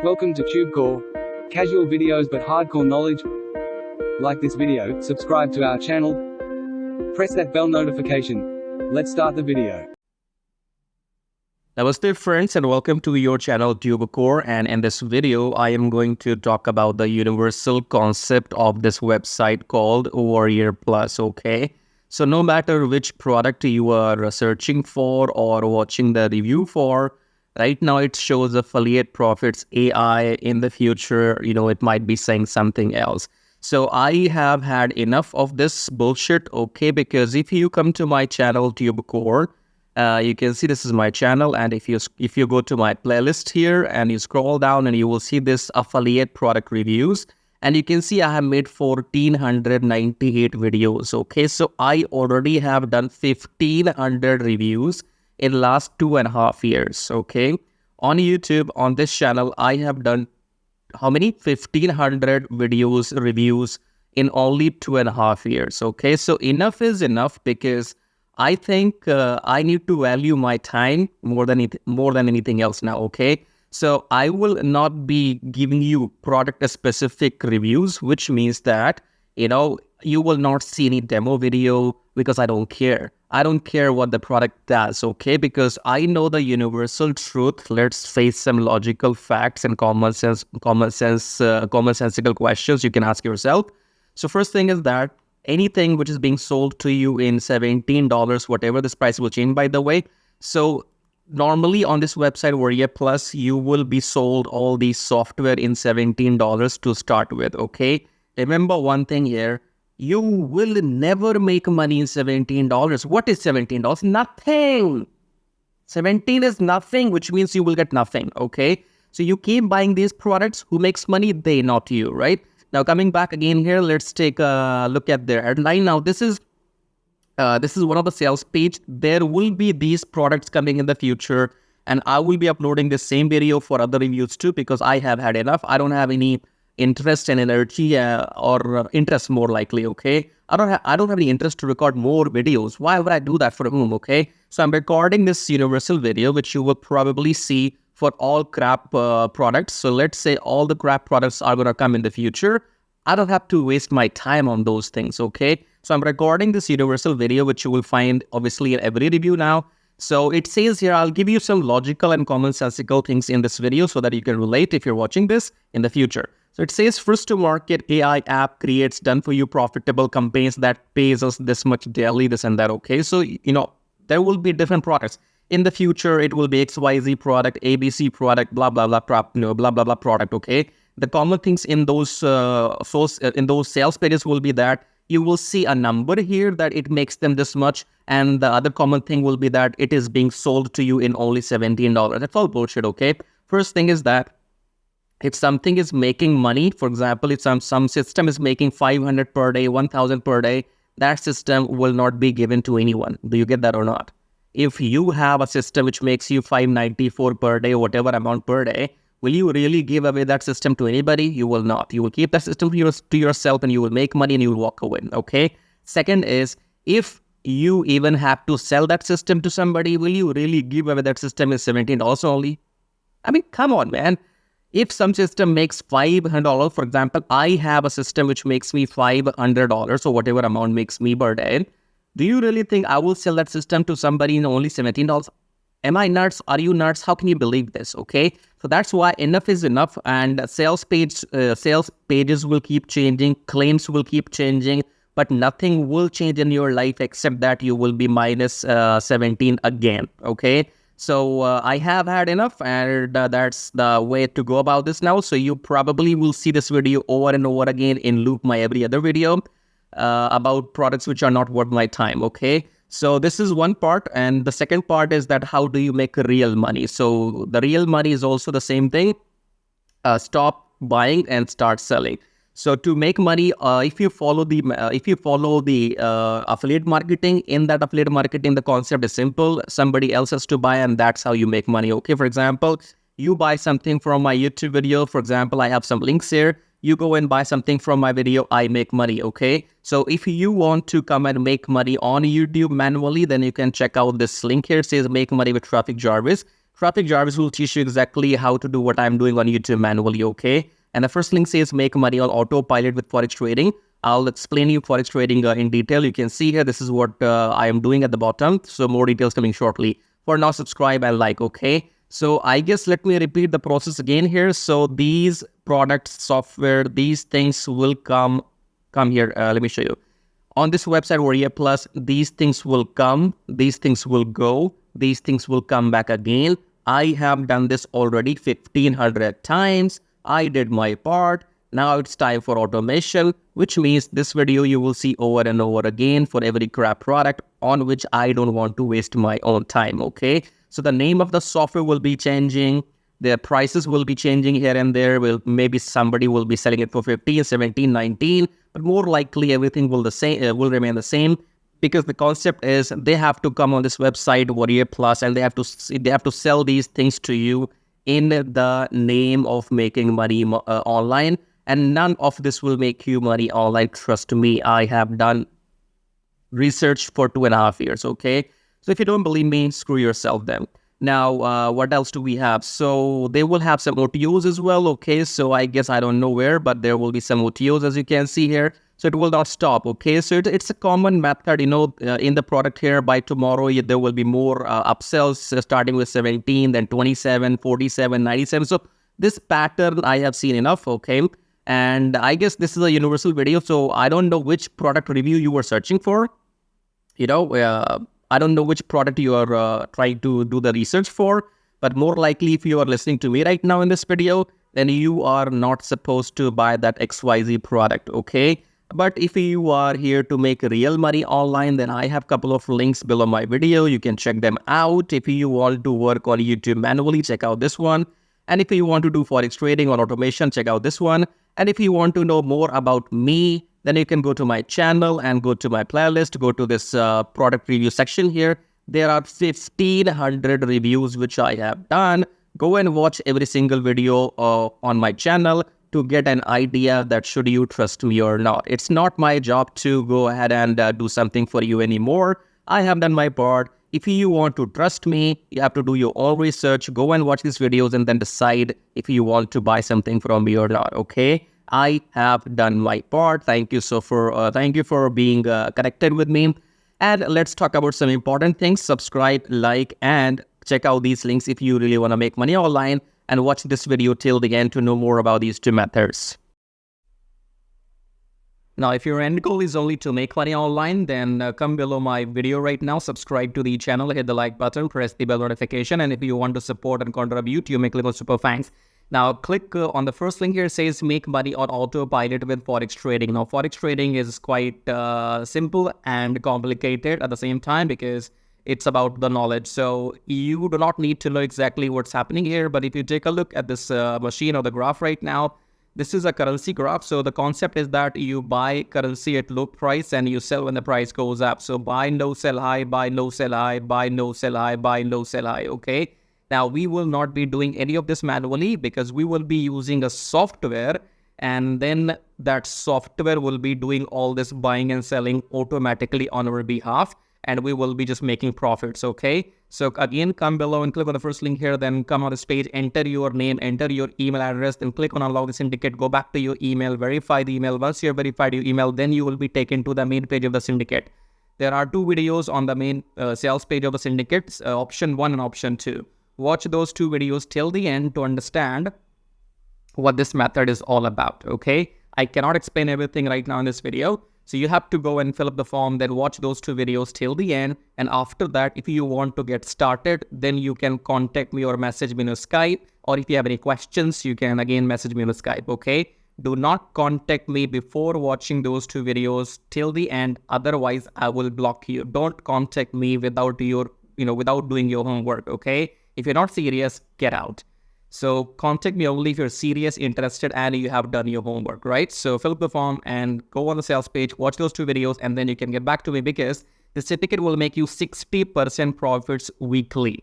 Welcome to TubeCore. Casual videos but hardcore knowledge. Like this video, subscribe to our channel, press that bell notification. Let's start the video. Namaste friends and welcome to your channel TubeCore, and in this video I am going to talk about the universal concept of this website called Warrior Plus. Okay, so no matter which product you are searching for or watching the review for, right now it shows affiliate profits AI. In the future, it might be saying something else. So I have had enough of this bullshit, okay, because if you come to my channel TubeCore, you can see this is my channel, and if you go to my playlist here and you scroll down, and you will see this affiliate product reviews, and you can see I have made 1498 videos. Okay, so I already have done 1500 reviews in last 2.5 years. Okay, on YouTube, on this channel, I have done how many 1500 videos reviews in only 2.5 years. Okay, so enough is enough, because I think I need to value my time more than anything else now, okay? So I will not be giving you product-specific reviews, which means that, you will not see any demo video, because I don't care. I don't care what the product does, okay? Because I know the universal truth. Let's face some logical facts and commonsensical questions you can ask yourself. So first thing is that anything which is being sold to you in $17, whatever, this price will change, by the way. So normally on this website, Warrior Plus, you will be sold all these software in $17 to start with, okay? Remember one thing here, you will never make money in $17. What is $17? Nothing. 17 is nothing, which means you will get nothing, okay? So you keep buying these products. Who makes money? They, not you, right? Now coming back again here, let's take a look at their headline. Now this is one of the sales page. There will be these products coming in the future, and I will be uploading the same video for other reviews too, because I have had enough. I don't have any interest and energy or interest, more likely, okay? I don't have any interest to record more videos. Why would I do that for whom, okay? So I'm recording this universal video, which you will probably see for all crap products. So let's say all the crap products are going to come in the future. I don't have to waste my time on those things, okay? So I'm recording this universal video, which you will find obviously in every review now. So it says here, I'll give you some logical and commonsensical things in this video so that you can relate if you're watching this in the future. So it says, first to market AI app creates done for you profitable campaigns that pays us this much daily, this and that, okay? So, there will be different products. In the future, it will be XYZ product, ABC product, blah, blah, blah, blah, blah, blah product, okay? The common things in those sales pages will be that you will see a number here that it makes them this much, and the other common thing will be that it is being sold to you in only $17. That's all bullshit, okay? First thing is that if something is making money, for example, if some system is making 500 per day, 1,000 per day, that system will not be given to anyone. Do you get that or not? If you have a system which makes you 594 per day, whatever amount per day, will you really give away that system to anybody? You will not. You will keep that system to yourself, and you will make money and you will walk away, okay? Second is, if you even have to sell that system to somebody, will you really give away that system in $17 only? I mean, come on, man. If some system makes $500, for example, I have a system which makes me $500, so whatever amount makes me per day, do you really think I will sell that system to somebody in only $17? Am I nuts? Are you nuts? How can you believe this? Okay, so that's why enough is enough, and sales pages will keep changing, claims will keep changing, but nothing will change in your life except that you will be minus 17 again. Okay, so I have had enough, and that's the way to go about this now. So you probably will see this video over and over again in loop, my every other video about products which are not worth my time. Okay. So this is one part, and the second part is that how do you make real money? So the real money is also the same thing. Stop buying and start selling. So to make money, if you follow the affiliate marketing, in that affiliate marketing, the concept is simple. Somebody else has to buy, and that's how you make money. Okay, for example, you buy something from my YouTube video. For example, I have some links here. You go and buy something from my video, I make money, okay? So if you want to come and make money on YouTube manually, then you can check out this link here. It says make money with traffic Jarvis. Traffic Jarvis will teach you exactly how to do what I'm doing on YouTube manually, okay? And the first link says make money on autopilot with Forex trading. I'll explain you Forex trading in detail. You can see here, this is what I am doing at the bottom. So more details coming shortly. For now, subscribe and like, okay? So I guess let me repeat the process again here. So these products, software, these things will come here. Let me show you. On this website, Warrior Plus, these things will come, these things will go, these things will come back again. I have done this already 1500 times. I did my part. Now it's time for automation, which means this video you will see over and over again for every crap product on which I don't want to waste my own time, okay? So the name of the software will be changing. Their prices will be changing here and there. Maybe somebody will be selling it for 15, 17, 19, but more likely everything will remain the same, because the concept is they have to come on this website Warrior Plus and they have to sell these things to you in the name of making money online, and none of this will make you money online. Trust me, I have done research for 2.5 years, okay? So if you don't believe me, screw yourself then. Now, what else do we have? So they will have some OTOs as well, okay? So I guess I don't know where, but there will be some OTOs as you can see here. So it will not stop, okay? So it's a common method, you know, in the product here. By tomorrow, there will be more upsells starting with 17, then 27, 47, 97. So this pattern I have seen enough, okay? And I guess this is a universal video. So I don't know which product review you were searching for. You know, I don't know which product you are trying to do the research for, but more likely if you are listening to me right now in this video, then you are not supposed to buy that XYZ product, okay? But if you are here to make real money online, then I have a couple of links below my video. You can check them out. If you want to work on YouTube manually, check out this one. And if you want to do Forex trading or automation, check out this one. And if you want to know more about me, then you can go to my channel and go to my playlist, go to this product review section here. There are 1500 reviews which I have done. Go and watch every single video on my channel to get an idea that should you trust me or not. It's not my job to go ahead and do something for you anymore. I have done my part. If you want to trust me, you have to do your own research. Go and watch these videos and then decide if you want to buy something from me or not, okay? I have done my part. Thank you for being connected with me. And let's talk about some important things. Subscribe, like, and check out these links if you really want to make money online. And watch this video till the end to know more about these two methods. Now, if your end goal is only to make money online, then come below my video right now, subscribe to the channel, hit the like button, press the bell notification. And if you want to support and contribute, you make little super thanks. Now, click on the first link here. It says make money on autopilot with Forex trading. Now, Forex trading is quite simple and complicated at the same time, because it's about the knowledge. So you do not need to know exactly what's happening here. But if you take a look at this machine or the graph right now, this is a currency graph. So the concept is that you buy currency at low price and you sell when the price goes up. So buy low, sell high, buy low, sell high, buy low, sell high, buy low, sell high, okay? Now, we will not be doing any of this manually, because we will be using a software, and then that software will be doing all this buying and selling automatically on our behalf, and we will be just making profits, okay? So again, come below and click on the first link here, then come on this page, enter your name, enter your email address, then click on unlock the syndicate, go back to your email, verify the email. Once you have verified your email, then you will be taken to the main page of the syndicate. There are two videos on the main sales page of the syndicate, option 1 and option 2. Watch those two videos till the end to understand what this method is all about, okay? I cannot explain everything right now in this video. So you have to go and fill up the form, then watch those two videos till the end. And after that, if you want to get started, then you can contact me or message me on Skype. Or if you have any questions, you can again message me on Skype, okay? Do not contact me before watching those two videos till the end. Otherwise, I will block you. Don't contact me without doing your homework, okay? If you're not serious, get out. So contact me only if you're serious, interested, and you have done your homework, right? So fill up the form and go on the sales page, watch those two videos, and then you can get back to me, because the syndicate will make you 60% profits weekly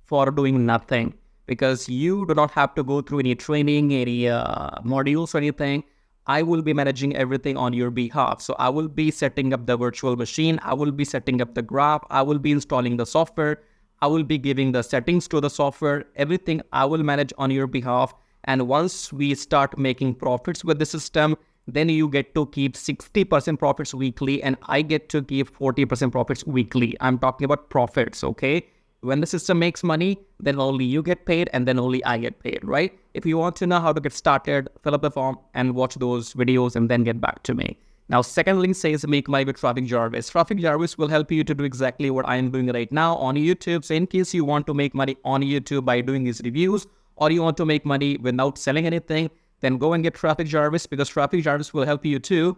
for doing nothing, because you do not have to go through any training, any modules or anything. I will be managing everything on your behalf. So I will be setting up the virtual machine. I will be setting up the graph. I will be installing the software. I will be giving the settings to the software, everything I will manage on your behalf. And once we start making profits with the system, then you get to keep 60% profits weekly and I get to keep 40% profits weekly. I'm talking about profits, okay? When the system makes money, then only you get paid and then only I get paid, right? If you want to know how to get started, fill up the form and watch those videos and then get back to me. Now, second link says make money with Traffic Jarvis. Traffic Jarvis will help you to do exactly what I am doing right now on YouTube. So in case you want to make money on YouTube by doing these reviews, or you want to make money without selling anything, then go and get Traffic Jarvis, because Traffic Jarvis will help you to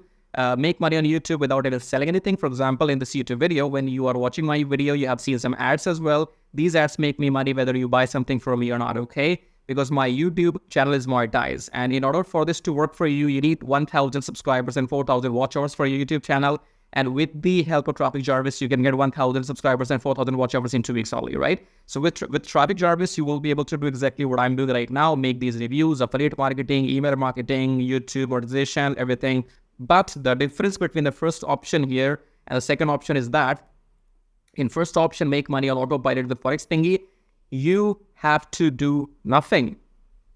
make money on YouTube without even selling anything. For example, in this YouTube video, when you are watching my video, you have seen some ads as well. These ads make me money whether you buy something from me or not, okay? Because my YouTube channel is monetized. And in order for this to work for you, you need 1,000 subscribers and 4,000 watch hours for your YouTube channel. And with the help of Traffic Jarvis, you can get 1,000 subscribers and 4,000 watch hours in 2 weeks only, right? So with Traffic Jarvis, you will be able to do exactly what I'm doing right now, make these reviews, affiliate marketing, email marketing, YouTube monetization, everything. But the difference between the first option here and the second option is that in first option, make money on autopilot with Forex Thingy, you have to do nothing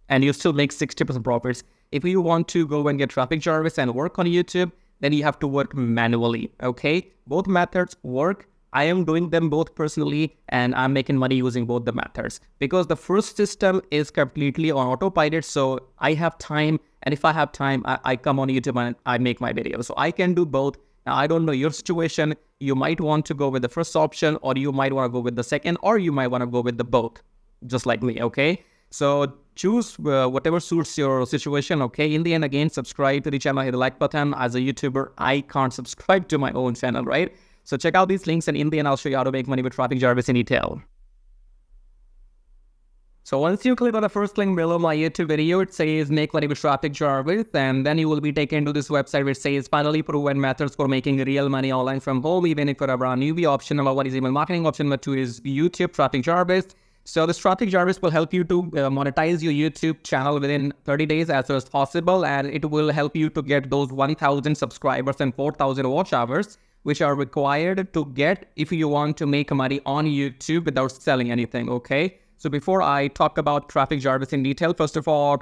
and you still make 60% profits. If you want to go and get Traffic Jarvis and work on YouTube, then you have to work manually, okay? Both methods work. I am doing them both personally and I'm making money using both the methods because the first system is completely on autopilot. So I have time, and if I have time, I come on YouTube and I make my videos. So I can do both. Now, I don't know your situation. You might want to go with the first option, or you might want to go with the second, or you might want to go with the both, just like me, okay? So choose whatever suits your situation, okay? In the end, again, subscribe to the channel, hit the like button. As a YouTuber, I can't subscribe to my own channel, right? So check out these links, and in the end, I'll show you how to make money with Traffic Jarvis in detail. So once you click on the first link below my YouTube video, it says make money with Traffic Jarvis, and then you will be taken to this website which says finally proven methods for making real money online from home, even if you're a brand newbie. Option number 1 is email marketing. Option number 2 is YouTube Traffic Jarvis. So this Traffic Jarvis will help you to monetize your YouTube channel within 30 days as soon as possible, and it will help you to get those 1,000 subscribers and 4,000 watch hours, which are required to get if you want to make money on YouTube without selling anything, okay? So before I talk about Traffic Jarvis in detail, first of all,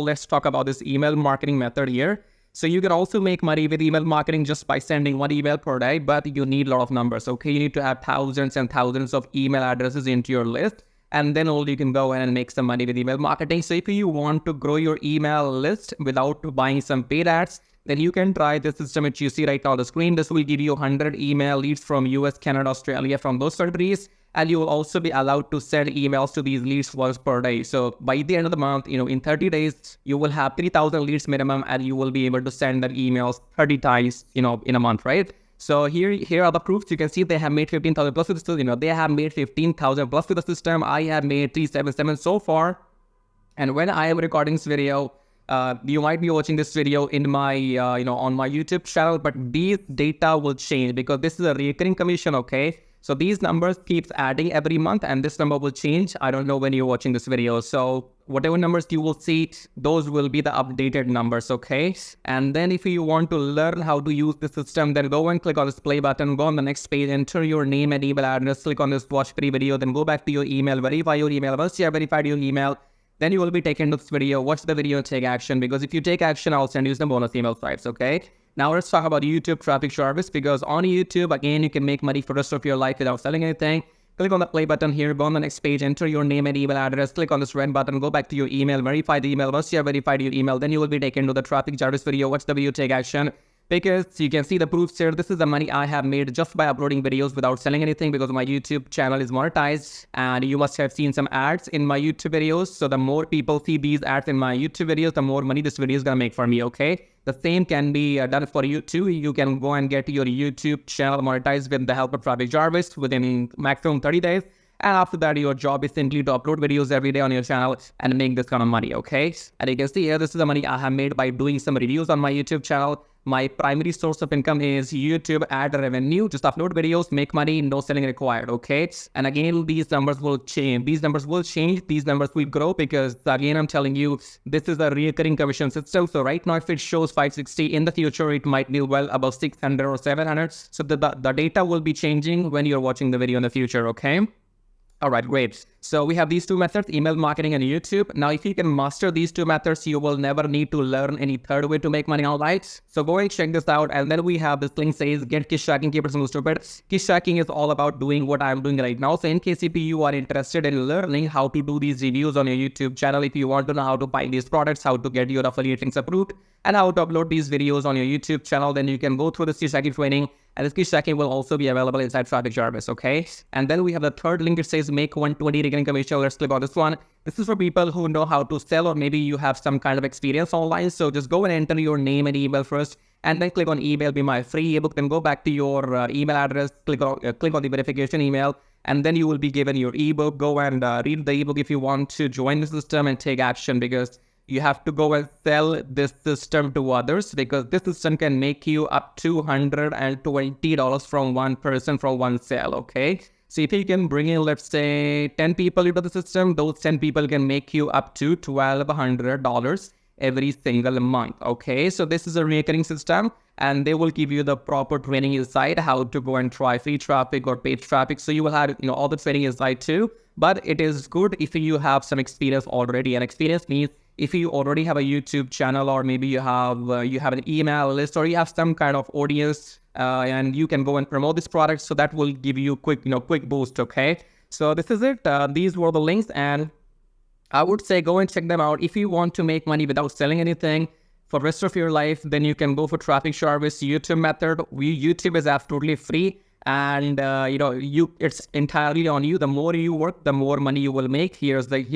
let's talk about this email marketing method here. So you can also make money with email marketing just by sending 1 email per day, but you need a lot of numbers, okay? You need to have thousands and thousands of email addresses into your list, and then only you can go in and make some money with email marketing. So if you want to grow your email list without buying some paid ads, then you can try this system which you see right now on the screen. This will give you 100 email leads from US, Canada, Australia, from those countries. And you will also be allowed to send emails to these leads once per day. So by the end of the month, in 30 days, you will have 3,000 leads minimum, and you will be able to send that emails 30 times, in a month, right? So here are the proofs. You can see they have made 15,000 plus with the system. They have made 15,000 plus with the system. I have made 377 so far. And when I am recording this video, you might be watching this video in my, on my YouTube channel, but these data will change because this is a recurring commission, okay? So these numbers keeps adding every month, and this number will change. I don't know when you're watching this video. So whatever numbers you will see, those will be the updated numbers, okay? And then if you want to learn how to use the system, then go and click on this play button, go on the next page, enter your name and email address, click on this watch free video, then go back to your email, verify your email. Once you have verified your email, then you will be taken to this video, watch the video and take action, because if you take action, I'll send you some bonus email stripes, okay? Now let's talk about YouTube Traffic Jarvis, because on YouTube, again, you can make money for the rest of your life without selling anything. Click on the play button here, go on the next page, enter your name and email address, click on this red button, go back to your email, verify the email. Once you have verified your email, then you will be taken to the Traffic Jarvis video, watch the video, take action. Because you can see the proofs here. This is the money I have made just by uploading videos without selling anything, because my YouTube channel is monetized, and you must have seen some ads in my YouTube videos. So the more people see these ads in my YouTube videos, the more money this video is gonna make for me, okay? The same can be done for you too. You can go and get your YouTube channel monetized with the help of Traffic Jarvis within maximum 30 days. And after that, your job is simply to upload videos every day on your channel and make this kind of money, okay? And you can see here, this is the money I have made by doing some reviews on my YouTube channel. My primary source of income is YouTube ad revenue. Just upload videos, make money, no selling required, okay? And again, these numbers will change. These numbers will change. These numbers will grow, because again, I'm telling you, this is a recurring commission system. So right now, if it shows 560, in the future, it might be well above 600 or 700. So the data will be changing when you're watching the video in the future, okay? All right, great. So we have these two methods, email marketing and YouTube. Now, if you can master these two methods, you will never need to learn any third way to make money online. So go and check this out. And then we have this link says, get Kiss Tracking, keep it simple, stupid. Kiss Tracking is all about doing what I'm doing right now. So in case if you are interested in learning how to do these reviews on your YouTube channel, if you want to know how to find these products, how to get your affiliate links approved, and how to upload these videos on your YouTube channel, then you can go through this Kiss Tracking training. And this Kiss Tracking will also be available inside Traffic Jarvis, okay? And then we have the third link. It says make 120 recurring commission. Let's click on this one. This is for people who know how to sell, or maybe you have some kind of experience online. So just go and enter your name and email first, and then click on email be my free ebook. Then go back to your email address, click on the verification email, and then you will be given your ebook. Go and read the ebook if you want to join the system and take action, because you have to go and sell this system to others, because this system can make you up to $120 from one person from one sale, okay? So if you can bring in, let's say, 10 people into the system, those 10 people can make you up to $1,200 every single month, okay? So this is a recurring system, and they will give you the proper training inside how to go and try free traffic or paid traffic. So you will have, all the training inside too, but it is good if you have some experience already. And experience means if you already have a YouTube channel, or maybe you have an email list, or you have some kind of audience, and you can go and promote this product. So that will give you quick boost, okay? So this is it. These were the links, and I would say go and check them out. If you want to make money without selling anything for the rest of your life, then you can go for Traffic Jarvis YouTube method. YouTube is absolutely free. And it's entirely on you. The more you work, the more money you will make. Here is the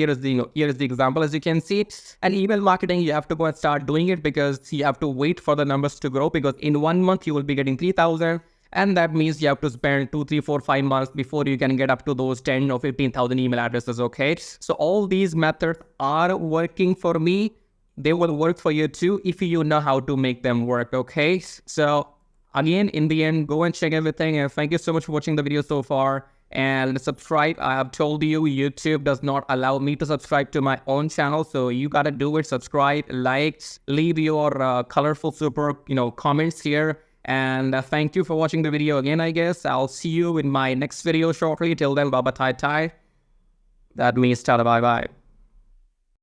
example, as you can see. And email marketing, you have to go and start doing it, because you have to wait for the numbers to grow, because in 1 month you will be getting 3,000, and that means you have to spend 2, 3, 4, 5 months before you can get up to those 10 or 15,000 email addresses, okay? So all these methods are working for me. They will work for you too if you know how to make them work, okay? So again, in the end, go and check everything. And thank you so much for watching the video so far. And subscribe. I have told you, YouTube does not allow me to subscribe to my own channel. So you got to do it. Subscribe, like, leave your colorful, super, comments here. And thank you for watching the video again, I guess. I'll see you in my next video shortly. Till then, bye-bye, tai-tai. That means tada, bye-bye.